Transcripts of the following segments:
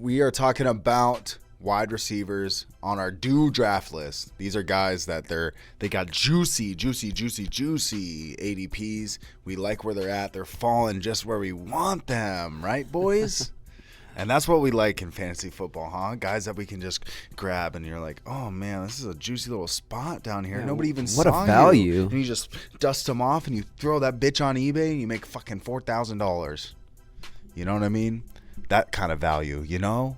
we are talking about wide receivers on our due draft list. These are guys that they got juicy ADPs. We like where they're at. They're falling just where we want them, right, boys? And that's what we like in fantasy football, huh? Guys that we can just grab, and you're like, oh man, this is a juicy little spot down here. Yeah, Nobody even what saw a value. you. And you just dust them off, and you throw that bitch on eBay, and you make fucking $4,000. You know what I mean? That kind of value, you know?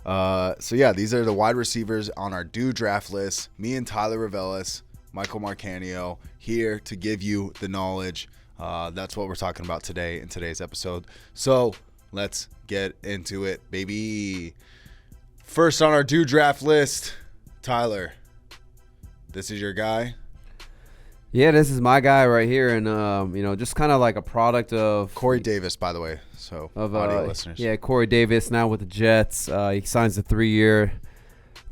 So yeah, these are the wide receivers on our due draft list. Me and Tyler Revelis, Michael Marcanio, here to give you the knowledge. That's what we're talking about today in today's episode. So let's get into it, baby. First on our due draft list, Tyler. This is your guy? Yeah, this is my guy right here, and just kind of like a product of Corey Davis, by the way. So audio listeners. Yeah, Corey Davis now with the Jets. He signs a 3-year,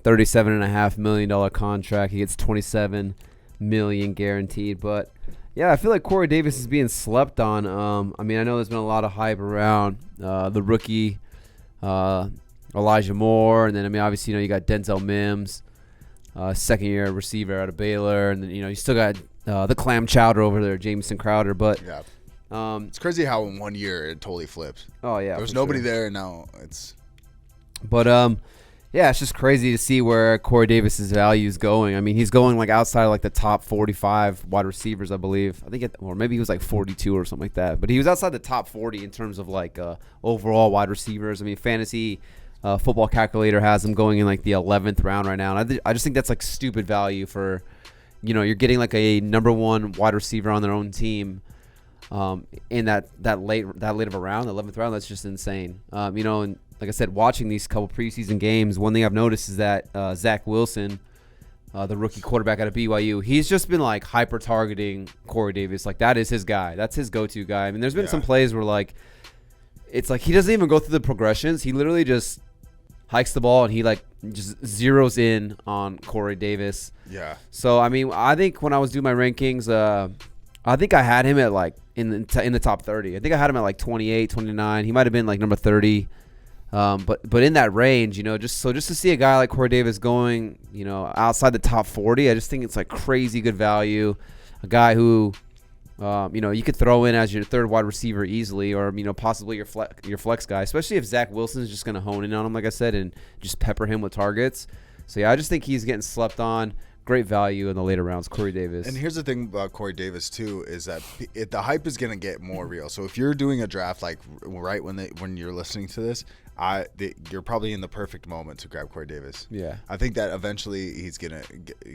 $37.5 million contract. He gets $27 million guaranteed. But yeah, I feel like Corey Davis is being slept on. I know there's been a lot of hype around the rookie, Elijah Moore, and then obviously you got Denzel Mims, second-year receiver out of Baylor, and then you still got the clam chowder over there, Jamison Crowder. But yeah, it's crazy how in 1 year it totally flips. Oh yeah, there was nobody there, and now it's. But yeah, it's just crazy to see where Corey Davis's value is going. I mean, he's going like outside of like the top 45 wide receivers, I believe. Or maybe he was like 42 or something like that. But he was outside the top 40 in terms of like overall wide receivers. I mean, fantasy football calculator has him going in like the 11th round right now, and I just think that's like stupid value for. You're getting like a number one wide receiver on their own team in that late of a round, the 11th round. That's just insane. And like I said, watching these couple preseason games, one thing I've noticed is that Zach Wilson, the rookie quarterback out of BYU, he's just been like hyper targeting Corey Davis. Like that is his guy. That's his go-to guy. I mean, there's been some plays where like it's like he doesn't even go through the progressions. He literally just hikes the ball and he like just zeroes in on Corey Davis. Yeah. So I think when I was doing my rankings, I think I had him at like in the top 30. I think I had him at like 28, 29. He might have been like number 30. But in that range, just to see a guy like Corey Davis going, outside the top 40, I just think it's like crazy good value. A guy who, you could throw in as your third wide receiver easily, or possibly your flex guy, especially if Zach Wilson's just going to hone in on him, like I said, and just pepper him with targets. So yeah, I just think he's getting slept on. Great value in the later rounds, Corey Davis. And here's the thing about Corey Davis too is that the hype is going to get more real. So if you're doing a draft like right when you're listening to this, you're probably in the perfect moment to grab Corey Davis. Yeah, I think that eventually he's gonna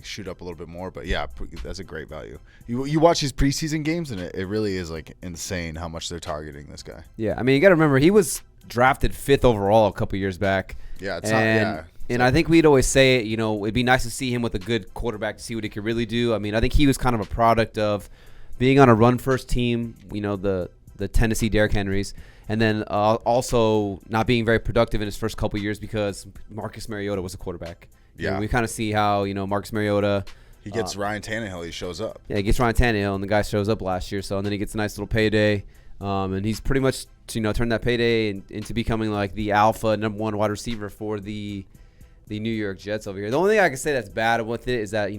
shoot up a little bit more. But yeah, that's a great value. You watch his preseason games, and it really is like insane how much they're targeting this guy. Yeah, you got to remember he was drafted 5th overall a couple years back. Yeah, And I think we'd always say, it'd be nice to see him with a good quarterback to see what he could really do. I mean, I think he was kind of a product of being on a run-first team, the Tennessee Derrick Henrys, and then also not being very productive in his first couple years because Marcus Mariota was a quarterback. Yeah. We kind of see how, Marcus Mariota. He gets Ryan Tannehill. He shows up. Yeah, he gets Ryan Tannehill, and the guy shows up last year. So, and then he gets a nice little payday. And he's pretty much, turned that payday into becoming like the alpha number one wide receiver for the New York Jets over here. The only thing I can say that's bad with it is that,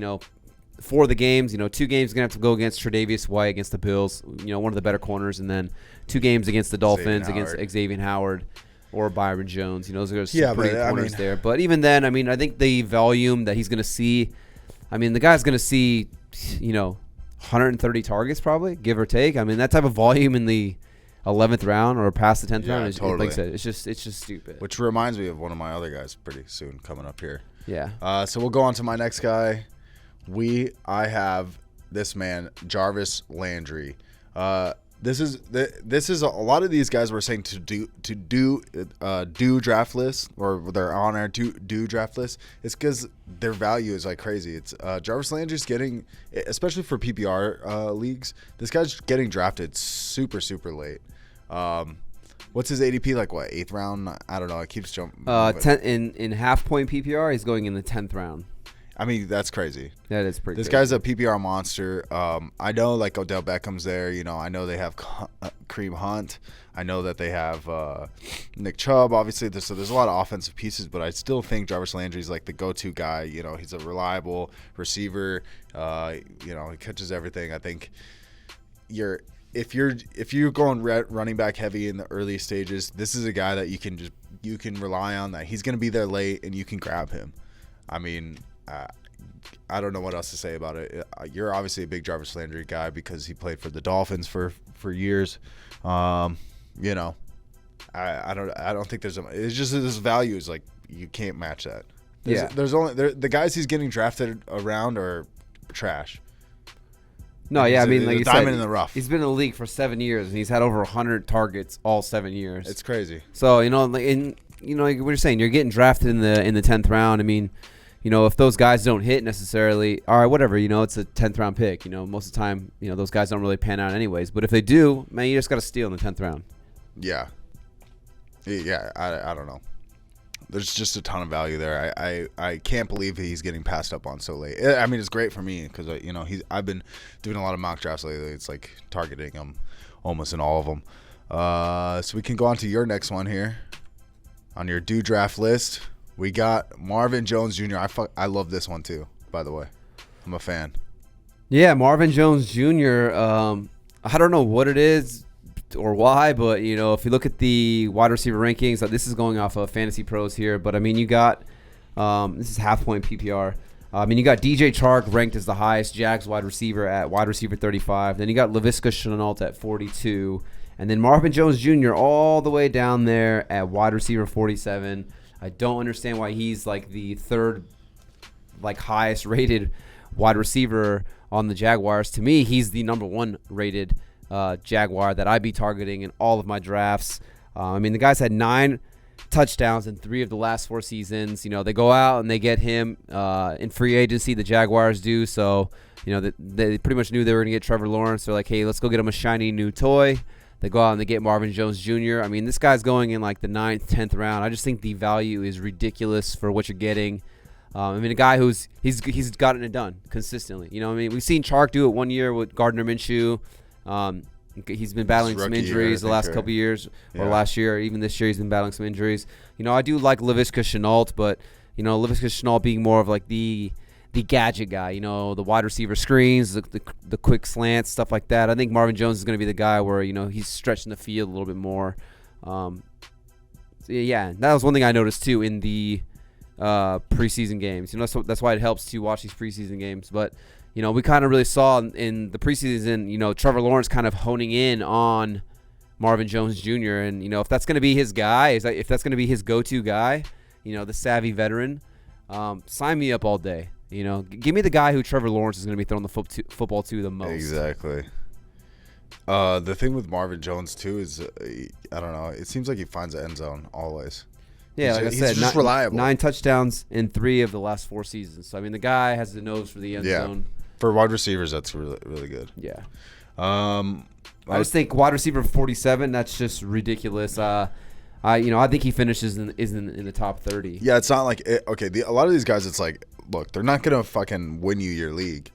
for the games, 2 games going to have to go against Tre'Davious White against the Bills, one of the better corners, and then 2 games against the Dolphins against Xavier Howard or Byron Jones. Those are some pretty corners there. But even then, I think the volume that he's going to see, the guy's going to see, 130 targets probably, give or take. That type of volume in the 11th round or past the 10th round, totally. Like I said, it's just stupid. Which reminds me of one of my other guys pretty soon coming up here. Yeah. So we'll go on to my next guy. I have this man, Jarvis Landry. This is a lot of these guys were saying to do draft lists, or they're on our do draft list. It's because their value is like crazy. It's Jarvis Landry's getting, especially for PPR leagues, this guy's getting drafted super late. What's his ADP, like what, 8th round? I don't know. It keeps jumping. 10 in half point PPR, he's going in the 10th round. I mean, that's crazy. That is pretty This crazy. guy's a PPR monster. I know, like, Odell Beckham's there. You know, I know they have Kareem Hunt. I know that they have Nick Chubb, obviously. So there's a lot of offensive pieces, but I still think Jarvis Landry is, like, the go-to guy. You know, he's a reliable receiver. You know, he catches everything. I think if you're going running back heavy in the early stages, this is a guy that you can rely on, that he's going to be there late and you can grab him. I mean, I don't know what else to say about it. You're obviously a big Jarvis Landry guy because he played for the Dolphins for years. You know, I don't think it's just this value is like you can't match that. There's only the guys he's getting drafted around are trash. No, yeah, I mean, like you said, diamond in the rough. He's been in the league for 7 years, and he's had over 100 targets all 7 years. It's crazy. So like what you're saying, you're getting drafted in the 10th round. I mean, if those guys don't hit necessarily, all right, whatever. It's a 10th round pick. Most of the time, those guys don't really pan out anyways. But if they do, man, you just got to steal in the 10th round. Yeah. I don't know. There's just a ton of value there. I can't believe he's getting passed up on so late. I mean, it's great for me because I've been doing a lot of mock drafts lately. It's like targeting him almost in all of them. So we can go on to your next one here. On your do draft list, we got Marvin Jones Jr. I love this one too, by the way. I'm a fan. Yeah, Marvin Jones Jr. I don't know what it is or why, but if you look at the wide receiver rankings, this is going off of Fantasy Pros here, but I mean, you got this is half point PPR. I mean, you got DJ Chark ranked as the highest Jags wide receiver at wide receiver 35. Then you got Laviska Shenault at 42. And then Marvin Jones Jr. all the way down there at wide receiver 47. I don't understand why he's like the third highest rated wide receiver on the Jaguars. To me, he's the number one rated Jaguar that I'd be targeting in all of my drafts. I mean, the guy's had 9 touchdowns in 3 of the last 4 seasons. They go out and they get him in free agency, the Jaguars do. So, they pretty much knew they were going to get Trevor Lawrence. They're like, hey, let's go get him a shiny new toy. They go out and they get Marvin Jones Jr. I mean, this guy's going in like the 9th, 10th round. I just think the value is ridiculous for what you're getting. I mean, a guy he's gotten it done consistently. I mean, we've seen Chark do it 1 year with Gardner Minshew. He's been battling some injuries the last couple years, or last year, even this year he's been battling some injuries. I do like Laviska Shenault, but Laviska Shenault being more of like the gadget guy, the wide receiver screens, the quick slants, stuff like that. I think Marvin Jones is going to be the guy where he's stretching the field a little bit more. So yeah, that was one thing I noticed too in the preseason games. That's why it helps to watch these preseason games, but. We kind of really saw in the preseason, Trevor Lawrence kind of honing in on Marvin Jones Jr. And, if that's going to be his guy, if that's going to be his go-to guy, the savvy veteran, sign me up all day. Give me the guy who Trevor Lawrence is going to be throwing the football to the most. Exactly. The thing with Marvin Jones, too, is, I don't know, it seems like he finds the end zone always. Yeah, like I said, just reliable. 9 touchdowns in 3 of the last 4 seasons. So, I mean, the guy has the nose for the end zone. For wide receivers, that's really, really good. Yeah. I just think wide receiver 47, that's just ridiculous. I think he finishes in the top 30. Yeah, it's not like a lot of these guys, it's like, look, they're not gonna fucking win you your league,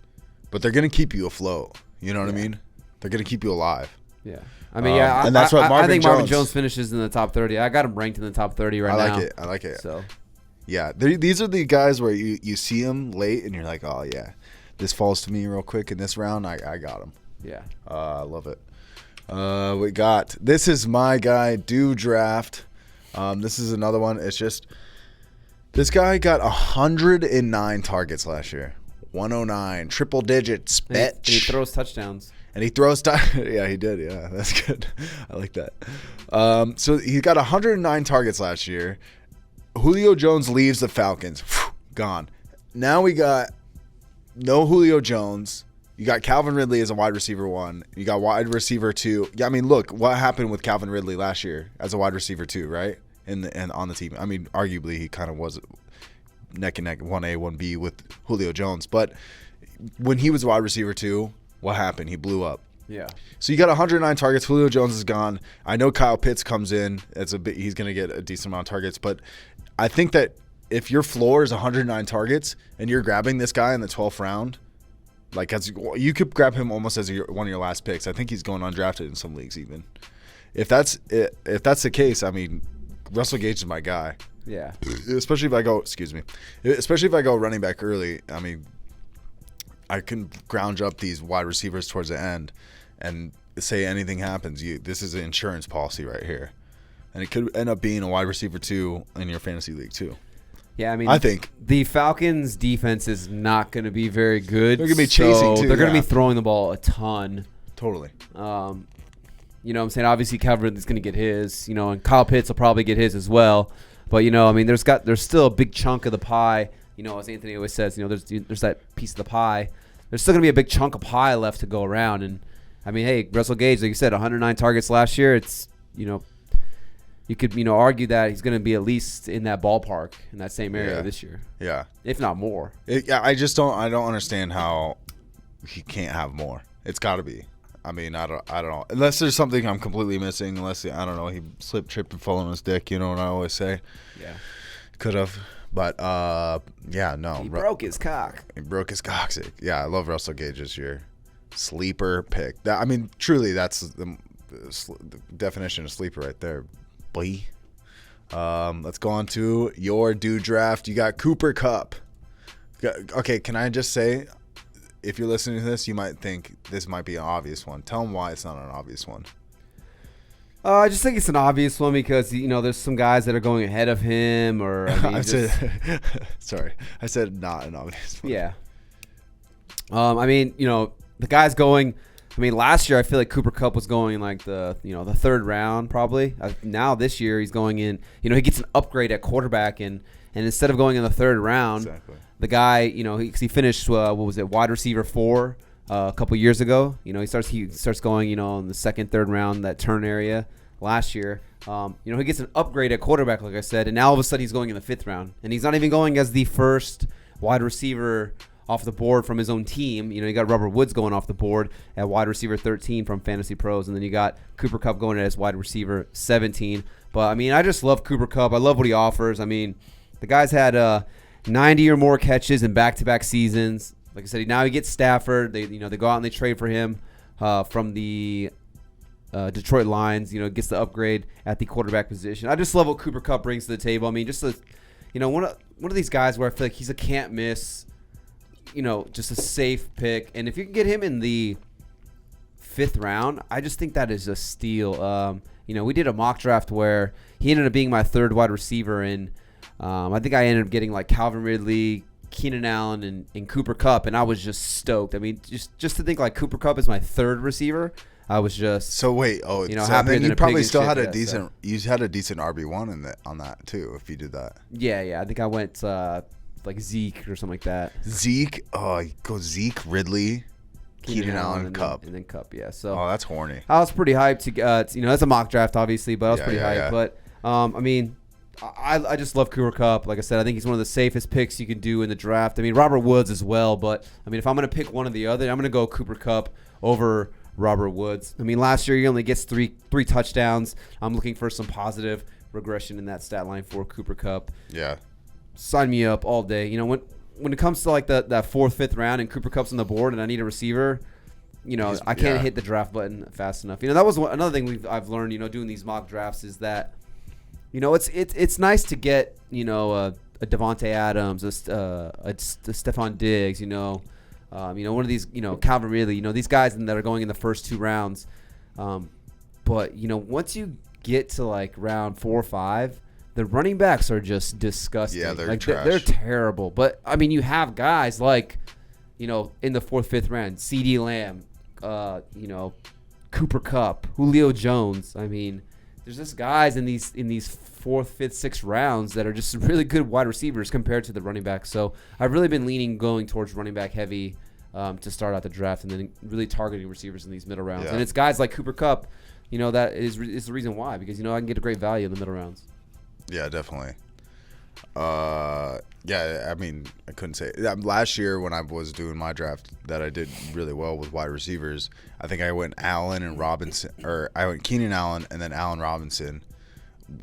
but they're gonna keep you afloat. You know what I mean? They're gonna keep you alive. Yeah. I mean, and that's what I think Marvin Jones finishes in the top 30. I got him ranked in the top 30 right now. I like it. So, yeah, these are the guys where you see them late and you're like, oh yeah, this falls to me real quick in this round. I got him. Yeah. I love it. We got, this is my guy, do draft. This is another one. It's just, this guy got 109 targets last year. 109, triple digits. And he throws touchdowns. And he throws yeah, he did. Yeah, that's good. I like that. So he got 109 targets last year. Julio Jones leaves the Falcons. Gone. Now we got no Julio Jones. You got Calvin Ridley as a wide receiver 1. You got wide receiver 2. Yeah, I mean, look what happened with Calvin Ridley last year as a wide receiver 2, right? And on the team. I mean, arguably he kind of was neck and neck 1A, 1B with Julio Jones. But when he was a wide receiver 2, what happened? He blew up. Yeah. So you got 109 targets. Julio Jones is gone. I know Kyle Pitts comes in. He's going to get a decent amount of targets, but I think that if your floor is 109 targets and you're grabbing this guy in the 12th round, like you could grab him almost as one of your last picks. I think he's going undrafted in some leagues even. If that's the case, I mean, Russel Gage is my guy. Yeah. Especially if I go running back early. I mean, I can ground up these wide receivers towards the end and say anything happens. This is an insurance policy right here. And it could end up being a wide receiver 2 in your fantasy league too. Yeah, I mean, I think the Falcons' defense is not going to be very good. They're going to be chasing too. They're going to be throwing the ball a ton. Totally. You know what I'm saying? Obviously, Calvin is going to get his, and Kyle Pitts will probably get his as well. But, I mean, there's still a big chunk of the pie. As Anthony always says, there's that piece of the pie. There's still going to be a big chunk of pie left to go around. And, I mean, hey, Russell Gage, like you said, 109 targets last year. It's, you could, argue that he's going to be at least in that ballpark in that same area this year. Yeah. If not more. I don't understand how he can't have more. It's got to be. I mean, I don't know. Unless there's something I'm completely missing. Unless, I don't know, he slipped, tripped, and fell on his dick. You know what I always say? Yeah. Could have. But, yeah, no. He broke his cock. He broke his coccyx. Yeah, I love Russell Gage this year. Sleeper pick. I mean, truly, that's the definition of sleeper right there. Boy. Let's go on to your dude draft. You got Cooper Kupp. Okay, can I just say, if you're listening to this, you might think this might be an obvious one. Tell them why it's not an obvious one. I just think it's an obvious one because, there's some guys that are going ahead of him or, I mean, sorry. I said not an obvious one. Yeah. I mean, the guy's going, I mean, last year I feel like Cooper Kupp was going in like the third round probably. Now this year he's going in, he gets an upgrade at quarterback and instead of going in the third round, exactly. The guy, he finished, wide receiver 4 a couple years ago. He starts going, in the second, third round, that turn area last year. He gets an upgrade at quarterback, like I said, and now all of a sudden he's going in the 5th round. And he's not even going as the first wide receiver off the board from his own team. You got Robert Woods going off the board at wide receiver 13 from Fantasy Pros, and then you got Cooper Kupp going as wide receiver 17. But, I mean, I just love Cooper Kupp. I love what he offers. I mean, the guy's had 90 or more catches in back-to-back seasons. Like I said, now he gets Stafford. They go out and they trade for him from the Detroit Lions. Gets the upgrade at the quarterback position. I just love what Cooper Kupp brings to the table. I mean, just one of these guys where I feel like he's a can't miss. Just a safe pick. And if you can get him in the 5th round, I just think that is a steal. We did a mock draft where he ended up being my 3rd wide receiver, and I think I ended up getting like Calvin Ridley, Keenan Allen, and Cooper Kupp, and I was just stoked. I mean, just to think like Cooper Kupp is my 3rd receiver, I was just so wait. Oh, so happier then you probably still had a so. decent. You had a decent RB1 on that too. If you did that, yeah. I think I went like Zeke or something like that. Zeke, go Zeke, Ridley, Keenan Allen, Kupp, and then Kupp. Yeah. So that's horny. I was pretty hyped to that's a mock draft obviously, but I was pretty hyped. Yeah. But I mean, I just love Cooper Kupp. Like I said, I think he's one of the safest picks you can do in the draft. I mean, Robert Woods as well, but I mean, if I'm going to pick one or the other, I'm going to go Cooper Kupp over Robert Woods. I mean, last year he only gets three touchdowns. I'm looking for some positive regression in that stat line for Cooper Kupp. Yeah. Sign me up all day. When it comes to like that 4th, 5th round and Cooper Kupp's on the board and I need a receiver, I can't hit the draft button fast enough. That was another thing I've learned, doing these mock drafts is that, it's nice to get, a Devontae Adams, a Stephon Diggs, one of these, Calvin Ridley, these guys that are going in the first 2 rounds. But, once you get to like round 4 or 5, the running backs are just disgusting. Yeah, they're like, trash. They're terrible. But, I mean, you have guys like, in the 4th, 5th round, CeeDee Lamb, Cooper Kupp, Julio Jones. I mean, there's just guys in these 4th, 5th, 6th rounds that are just really good wide receivers compared to the running backs. So I've really been going towards running back heavy to start out the draft, and then really targeting receivers in these middle rounds. Yeah. And it's guys like Cooper Kupp, that is the reason why, because I can get a great value in the middle rounds. Yeah, definitely. Yeah, I mean, I couldn't say last year when I was doing my draft that I did really well with wide receivers. I think I went Allen and Robinson, or I went Keenan Allen and then Allen Robinson,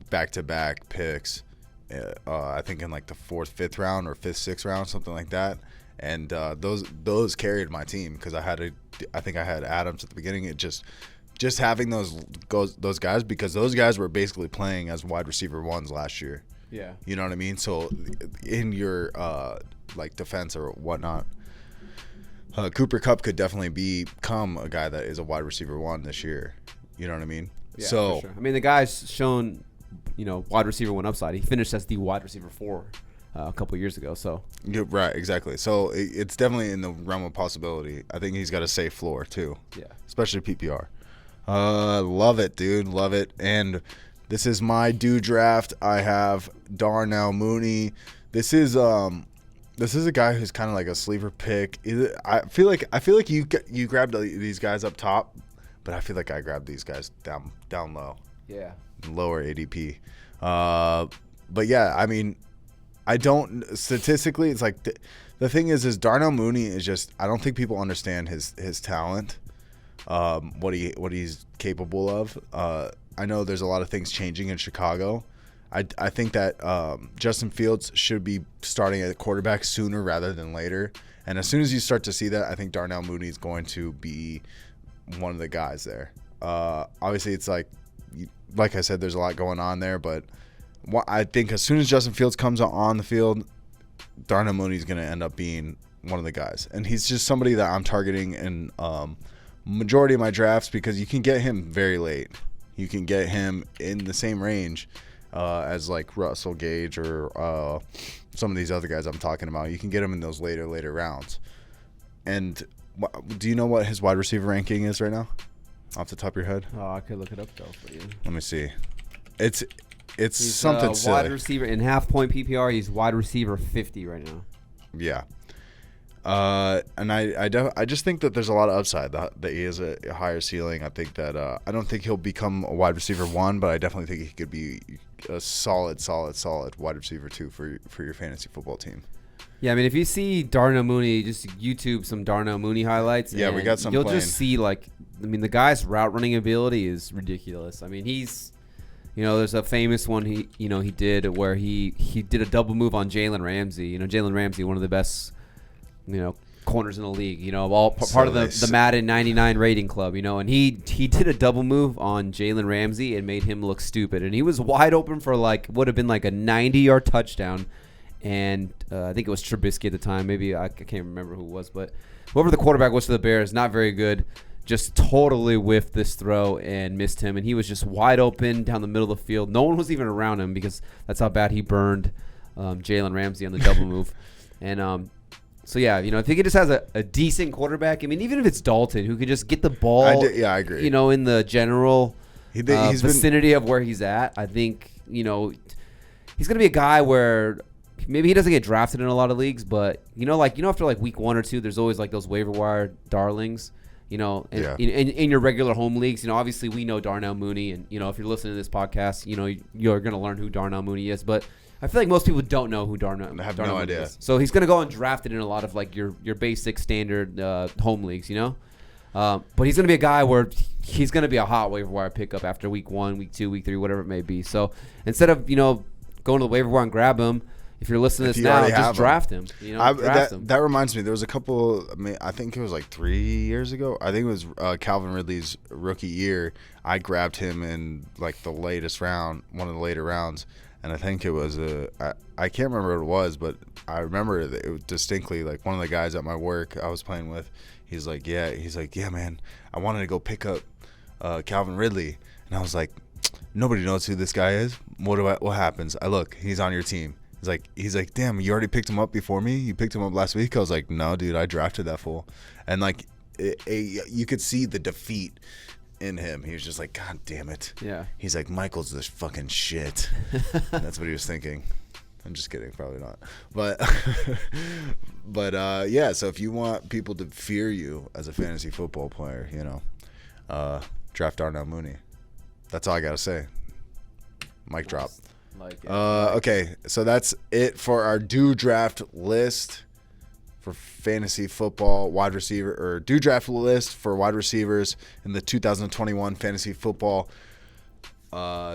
back-to-back picks, I think in like the 4th, 5th round or 5th, 6th round, something like that. And those carried my team because I think I had Adams at the beginning. It just having those guys, because those guys were basically playing as wide receiver ones last year. Yeah. You know what I mean? So in your like defense or whatnot, Cooper Kupp could definitely become a guy that is a wide receiver one this year. You know what I mean? Yeah, so for sure. I mean, the guy's shown, wide receiver one upside. He finished as the wide receiver 4 a couple of years ago. So yeah, right, exactly. So it's definitely in the realm of possibility. I think he's got a safe floor too. Yeah. Especially PPR. Love it, dude. Love it. And this is my do draft. I have Darnell Mooney. This is a guy who's kind of like a sleeper pick. I feel like you grabbed these guys up top, but I feel like I grabbed these guys down low. Yeah. Lower ADP. But yeah, I mean, I don't statistically. It's like the thing is Darnell Mooney is just, I don't think people understand his talent, what he's capable of. I know there's a lot of things changing in Chicago. I think that Justin Fields should be starting at quarterback sooner rather than later. And as soon as you start to see that, I think Darnell Mooney is going to be one of the guys there. Obviously, it's like I said, there's a lot going on there, but I think as soon as Justin Fields comes on the field, Darnell Mooney is going to end up being one of the guys. And he's just somebody that I'm targeting in majority of my drafts because you can get him very late. You can get him in the same range as like Russel Gage or some of these other guys I'm talking about. You can get him in those later rounds. And do you know what his wide receiver ranking is right now? Off the top of your head? Oh, I could look it up though for you. Let me see. It's He's something silly. Wide receiver in half-point PPR. He's wide receiver 50 right now. Yeah. And I just think that there's a lot of upside that he has a higher ceiling. I think that I don't think he'll become a wide receiver 1, but I definitely think he could be a solid wide receiver 2 for your fantasy football team. Yeah, I mean, if you see Darnell Mooney, just YouTube some Darnell Mooney highlights. Yeah, we got some. You'll playing. Just see the guy's route running ability is ridiculous. I mean, he's, there's a famous one he did where he did a double move on Jalen Ramsey. Jalen Ramsey, one of the best, corners in the league. Part of the Madden 99 rating club. And he did a double move on Jalen Ramsey and made him look stupid. And he was wide open for would have been like a 90-yard touchdown. And I think it was Trubisky at the time. Maybe I can't remember who it was, but whoever the quarterback was for the Bears, not very good. Just totally whiffed this throw and missed him. And he was just wide open down the middle of the field. No one was even around him because that's how bad he burned Jalen Ramsey on the double move. And so, yeah, if he just has a decent quarterback, I mean, even if it's Dalton, who could just get the ball, I agree. In the general vicinity of where he's at, I think, he's going to be a guy where maybe he doesn't get drafted in a lot of leagues, but, after week 1 or 2, there's always those waiver wire darlings. In your regular home leagues, obviously we know Darnell Mooney, and if you're listening to this podcast, you're going to learn who Darnell Mooney is. But I feel like most people don't know who Darnell Mooney is. I have no idea. So he's going to go undrafted in a lot of your basic standard home leagues, but he's going to be a guy where he's going to be a hot waiver wire pickup after week 1, week 2, week 3, whatever it may be. So instead of going to the waiver wire and grab him. If you're listening to this now, just draft him. That reminds me. There was a couple. I think it was 3 years ago. I think it was Calvin Ridley's rookie year. I grabbed him in the latest round, one of the later rounds, and I think it was I can't remember what it was, but I remember that it was distinctly one of the guys at my work I was playing with. He's like, yeah, man, I wanted to go pick up Calvin Ridley, and I was like, nobody knows who this guy is. What happens? I look, he's on your team. He's like, damn, you already picked him up before me? You picked him up last week? I was like, no, dude, I drafted that fool. And you could see the defeat in him. He was just like, God damn it. Yeah. He's like, Michael's this fucking shit. That's what he was thinking. I'm just kidding, probably not. But yeah, so if you want people to fear you as a fantasy football player, draft Darnell Mooney. That's all I got to say. Mic drop. Okay, so that's it for our do draft list for fantasy football wide receiver, or do draft list for wide receivers in the 2021 fantasy football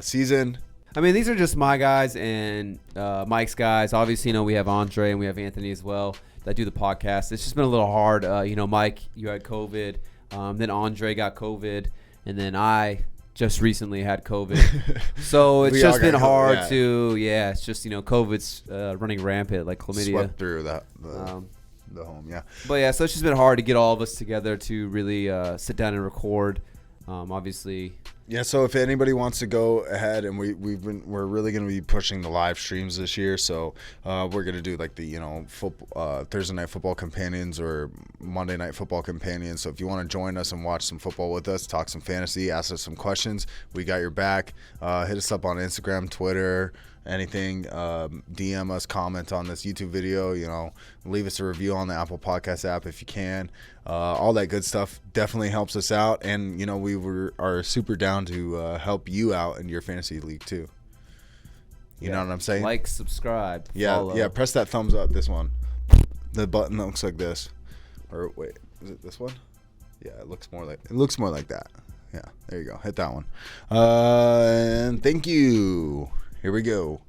season. I mean, these are just my guys and Mike's guys. Obviously, we have Andre and we have Anthony as well that do the podcast. It's just been a little hard. Mike, you had COVID. Then Andre got COVID. And then I just recently had COVID. So it's just been hard to, it's just, COVID's running rampant like chlamydia. Swept through the home, yeah. But yeah, so it's just been hard to get all of us together to really sit down and record. Obviously. Yeah, so if anybody wants to go ahead, and we're really going to be pushing the live streams this year, so we're going to do like the Thursday night football companions or Monday night football companions. So if you want to join us and watch some football with us, talk some fantasy, ask us some questions, we got your back. Hit us up on Instagram, Twitter, anything. DM us, comment on this YouTube video. Leave us a review on the Apple Podcast app if you can. All that good stuff definitely helps us out, and we are super down to help you out in your fantasy league too. You know what I'm saying? Like, subscribe, follow. Yeah. Press that thumbs up. This one, the button that looks like this, or wait, is it this one? Yeah, it looks more like that. Yeah, there you go. Hit that one. And thank you. Here we go.